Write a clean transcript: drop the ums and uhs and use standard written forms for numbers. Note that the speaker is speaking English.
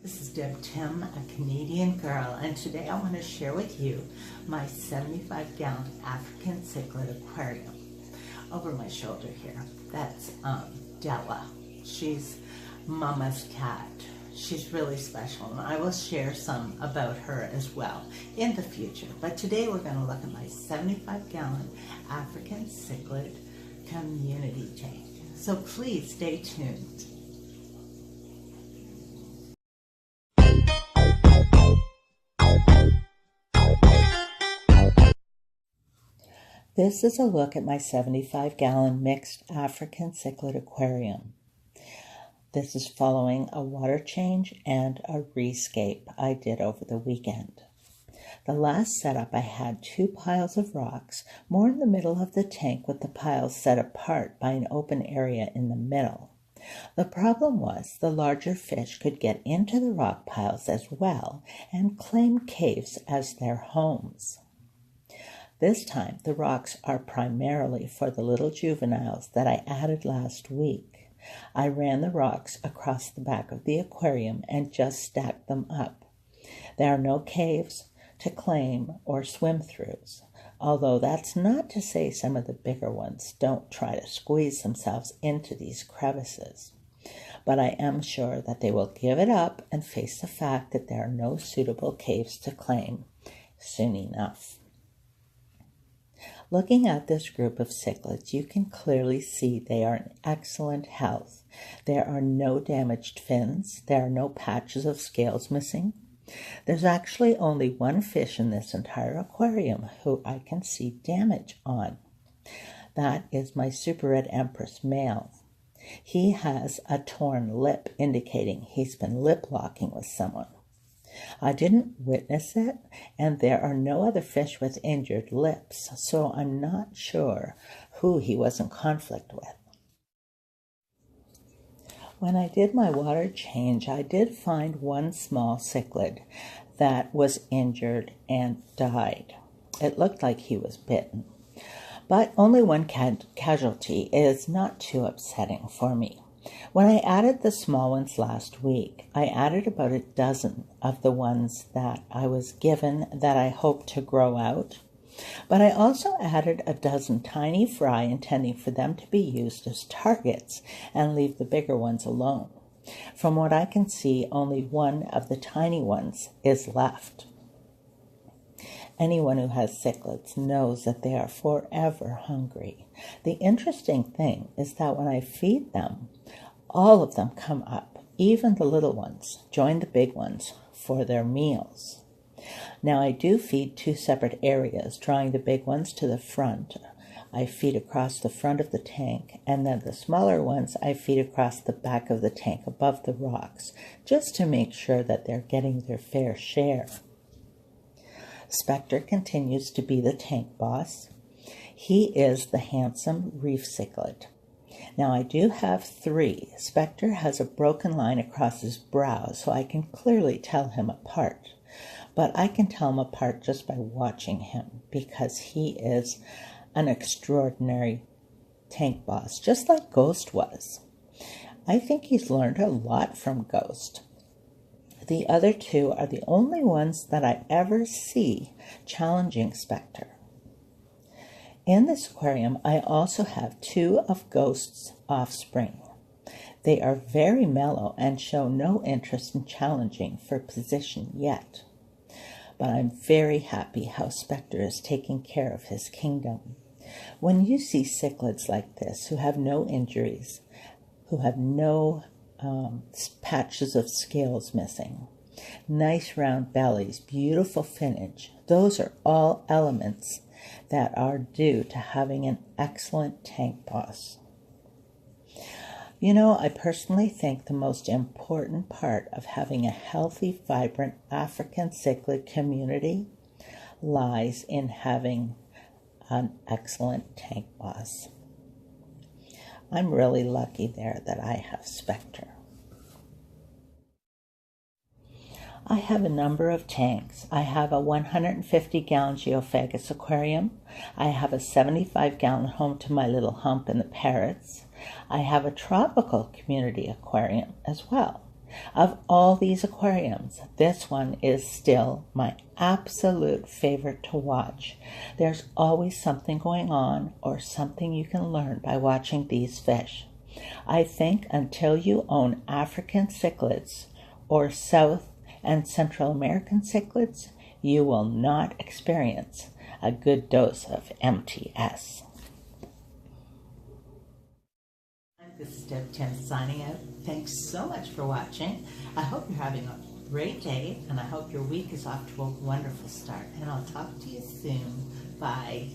This is Deb Tim, a Canadian girl, and today I want to share with you my 75-gallon African Cichlid aquarium. Over my shoulder here, that's Della. She's Mama's cat. She's really special, and I will share some about her as well in the future. But today we're going to look at my 75-gallon African Cichlid community tank. So please stay tuned. This is a look at my 75-gallon mixed African Cichlid aquarium. This is following a water change and a rescape I did over the weekend. The last setup I had 2 piles of rocks, more in the middle of the tank with the piles set apart by an open area in the middle. The problem was the larger fish could get into the rock piles as well and claim caves as their homes. This time, the rocks are primarily for the little juveniles that I added last week. I ran the rocks across the back of the aquarium and just stacked them up. There are no caves to claim or swim-throughs, although that's not to say some of the bigger ones don't try to squeeze themselves into these crevices. But I am sure that they will give it up and face the fact that there are no suitable caves to claim soon enough. Looking at this group of cichlids, you can clearly see they are in excellent health. There are no damaged fins. There are no patches of scales missing. There's actually only one fish in this entire aquarium who I can see damage on. That is my Super Red Empress male. He has a torn lip, indicating he's been lip locking with someone. I didn't witness it, and there are no other fish with injured lips, so I'm not sure who he was in conflict with. When I did my water change, I did find one small cichlid that was injured and died. It looked like he was bitten, but only one casualty is not too upsetting for me. When I added the small ones last week, I added about a dozen of the ones that I was given that I hoped to grow out. But I also added a dozen tiny fry, intending for them to be used as targets and leave the bigger ones alone. From what I can see, only one of the tiny ones is left. Anyone who has cichlids knows that they are forever hungry. The interesting thing is that when I feed them, all of them come up, even the little ones, join the big ones for their meals. Now I do feed 2 separate areas, drawing the big ones to the front. I feed across the front of the tank, and then the smaller ones I feed across the back of the tank above the rocks, just to make sure that they're getting their fair share. Spectre continues to be the tank boss. He is the handsome reef cichlid. Now I do have 3. Spectre has a broken line across his brow, so I can clearly tell him apart. But I can tell him apart just by watching him, because he is an extraordinary tank boss, just like Ghost was. I think he's learned a lot from Ghost. The other 2 are the only ones that I ever see challenging Spectre. In this aquarium, I also have 2 of Ghost's offspring. They are very mellow and show no interest in challenging for position yet. But I'm very happy how Spectre is taking care of his kingdom. When you see cichlids like this, who have no injuries, who have no patches of scales missing, nice round bellies, beautiful finnage, those are all elements that are due to having an excellent tank boss. You know, I personally think the most important part of having a healthy, vibrant African cichlid community lies in having an excellent tank boss. I'm really lucky there that I have Spectre. I have a number of tanks. I have a 150-gallon Geophagus aquarium. I have a 75-gallon home to my little hump and the parrots. I have a tropical community aquarium as well. Of all these aquariums, this one is still my absolute favorite to watch. There's always something going on or something you can learn by watching these fish. I think until you own African cichlids or South and Central American cichlids, you will not experience a good dose of MTS. This is Deb Tim signing out. Thanks so much for watching. I hope you're having a great day, and I hope your week is off to a wonderful start. And I'll talk to you soon. Bye.